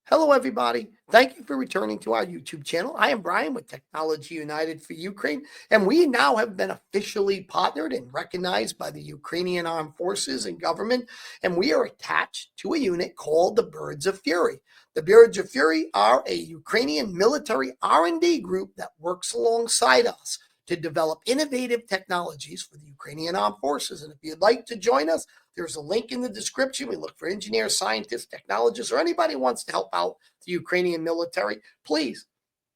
Hello, everybody. Thank you for returning to our YouTube channel. I am Brian with Technology United for Ukraine, and we now have been officially partnered and recognized by the Ukrainian Armed Forces and government, and we are attached to a unit called the Birds of Fury. The Birds of Fury are a Ukrainian military R&D group that works alongside us to develop innovative technologies for the Ukrainian Armed Forces. And if you'd like to join us, there's a link in the description. We look for engineers, scientists, technologists, or anybody who wants to help out the Ukrainian military. Please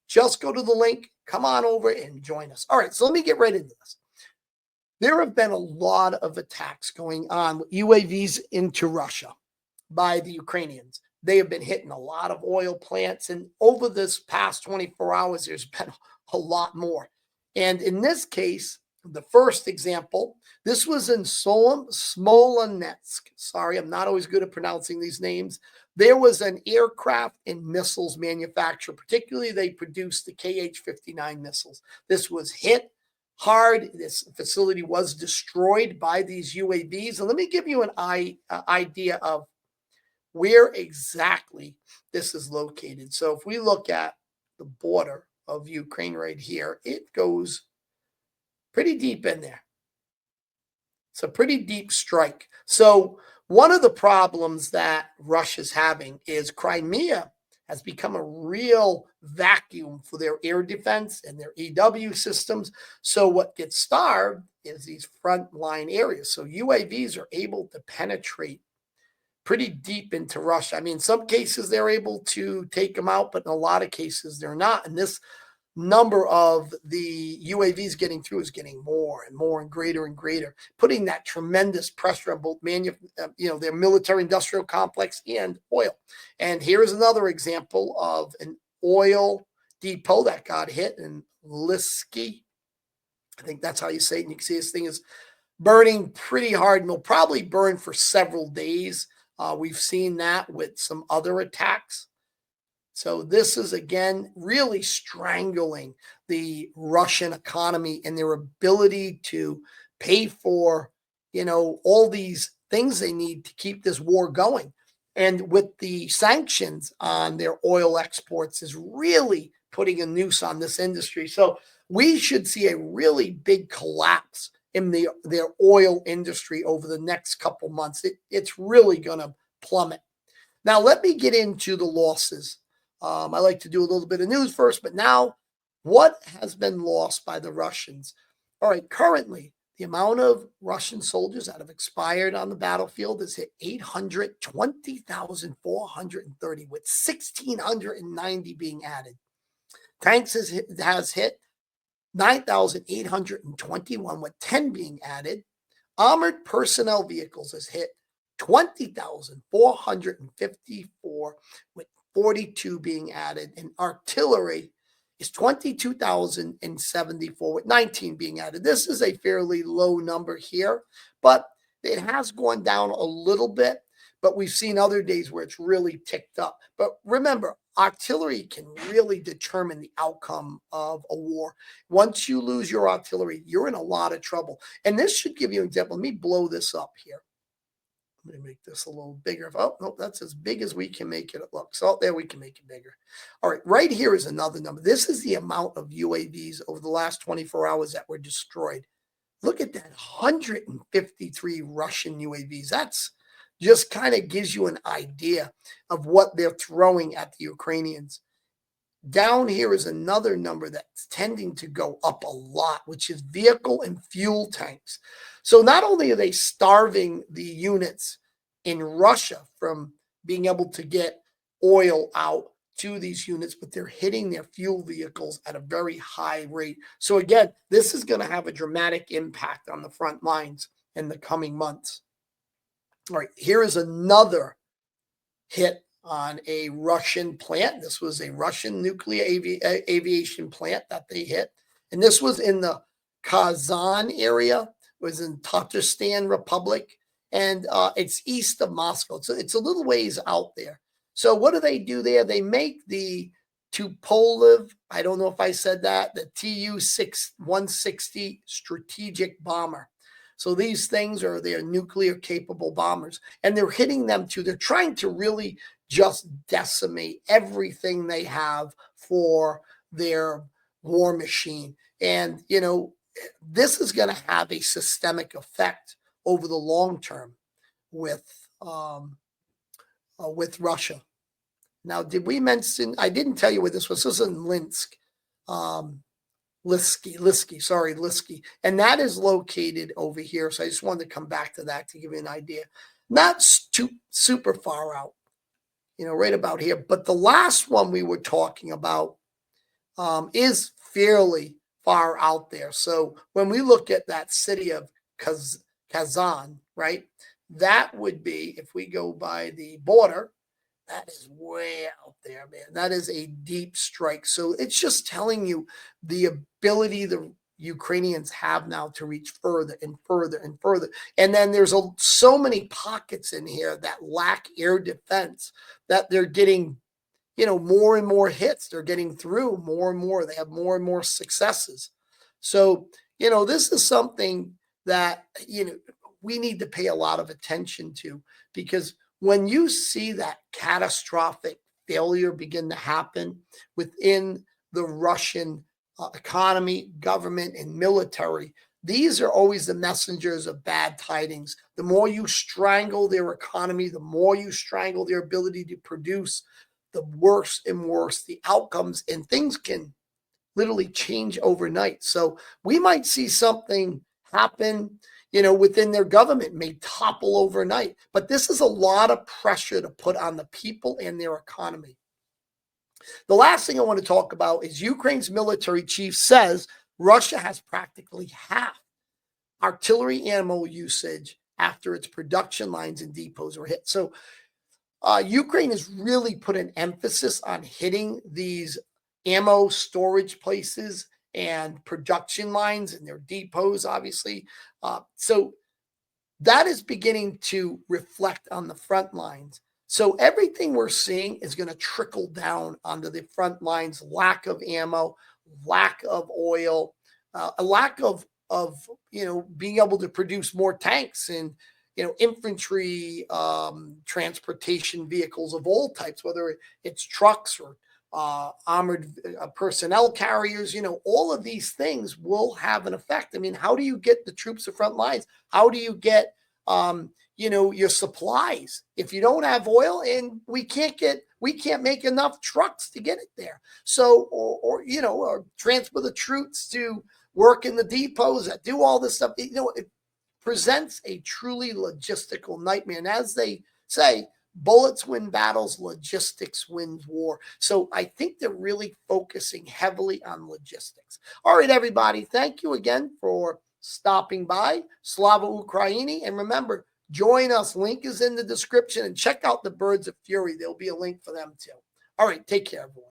just go to the link, come on over and join us. All right, so let me get right into this. There have been a lot of attacks going on with UAVs into Russia by the Ukrainians. They have been hitting a lot of oil plants, and over this past 24 hours, there's been a lot more. And in this case, the first example, this was in Smolensk. Sorry, I'm not always good at pronouncing these names. There was an aircraft and missiles manufacturer, particularly they produced the KH-59 missiles. This was hit hard. This facility was destroyed by these UAVs. And let me give you an idea of where exactly this is located. So if we look at the border of Ukraine right here, it goes pretty deep in there. It's a pretty deep strike. So one of the problems that Russia's having is Crimea has become a real vacuum for their air defense and their EW systems. So what gets starved is these frontline areas. So UAVs are able to penetrate pretty deep into Russia. I mean, in some cases they're able to take them out, but in a lot of cases they're not. And this number of the UAVs getting through is getting more and more and greater, putting that tremendous pressure on both their military industrial complex and oil. And here's another example of an oil depot that got hit in Lisky. I think that's how you say it. And you can see this thing is burning pretty hard and will probably burn for several days. We've seen that with some other attacks. So this is, again, really strangling the Russian economy and their ability to pay for, all these things they need to keep this war going. And with the sanctions on their oil exports is really putting a noose on this industry. So we should see a really big collapse in their oil industry over the next couple months. It's really going to plummet. Now, let me get into the losses. I like to do a little bit of news first, but now what has been lost by the Russians? All right, currently, the amount of Russian soldiers that have expired on the battlefield has hit 820,430, with 1,690 being added. Tanks has hit 9,821, with 10 being added. Armored personnel vehicles has hit 20,454, with 42 being added, and artillery is 22,074 with 19 being added. This is a fairly low number here, but it has gone down a little bit, but we've seen other days where it's really ticked up. But remember, artillery can really determine the outcome of a war. Once you lose your artillery, you're in a lot of trouble. And this should give you an example. Let me blow this up here. Let me make this a little bigger. Oh, no, that's as big as we can make it look. So there we can make it bigger. All right, right here is another number. This is the amount of UAVs over the last 24 hours that were destroyed. Look at that, 153 Russian UAVs. That's just kind of gives you an idea of what they're throwing at the Ukrainians. Down here is another number that's tending to go up a lot, which is vehicle and fuel tanks. So not only are they starving the units in Russia from being able to get oil out to these units, but they're hitting their fuel vehicles at a very high rate. So again, this is going to have a dramatic impact on the front lines in the coming months. All right, here is another hit on a Russian plant. This was a Russian nuclear aviation plant that they hit. And this was in the Kazan area. It was in Tatarstan Republic. And it's east of Moscow. So it's a little ways out there. So what do they do there? They make the Tupolev, I don't know if I said that, the Tu-160 strategic bomber. So these things are their nuclear capable bombers, and they're hitting them too. They're trying to really just decimate everything they have for their war machine. And, this is going to have a systemic effect over the long term with um, with Russia. Now, did we mention? I didn't tell you where this was. This is in Linsk, um, Liski, and that is located over here. So I just wanted to come back to that to give you an idea. Not too super far out, right about here. But the last one we were talking about is fairly far out there. So when we look at that city of Kazan, right, that would be, if we go by the border, that is way out there, man. That is a deep strike. So it's just telling you the ability the Ukrainians have now to reach further and further and further. And then there's so many pockets in here that lack air defense that they're getting, more and more hits. They're getting through more and more. They have more and more successes. So, this is something that, we need to pay a lot of attention to, because when you see that catastrophic failure begin to happen within the Russian economy, government, and military, these are always the messengers of bad tidings. The more you strangle their economy, the more you strangle their ability to produce, the worse and worse the outcomes, and things can literally change overnight. So we might see something happen, within their government, may topple overnight. But this is a lot of pressure to put on the people and their economy. The last thing I want to talk about is Ukraine's military chief says Russia has practically half artillery ammo usage after its production lines and depots were hit. So Ukraine has really put an emphasis on hitting these ammo storage places and production lines and their depots, obviously. So that is beginning to reflect on the front lines. So everything we're seeing is going to trickle down onto the front lines: lack of ammo, lack of oil, a lack of being able to produce more tanks and infantry transportation vehicles of all types, whether it's trucks or armored personnel carriers. All of these things will have an effect. I mean, how do you get the troops to front lines? How do you get your supplies if you don't have oil? And we can't make enough trucks to get it there. So, or transfer the troops to work in the depots that do all this stuff. It presents a truly logistical nightmare. And as they say, bullets win battles, logistics wins war. So I think they're really focusing heavily on logistics. All right, everybody. Thank you again for stopping by. Slava Ukraini. And remember, join us. Link is in the description. And check out the Birds of Fury. There'll be a link for them too. All right. Take care, everyone.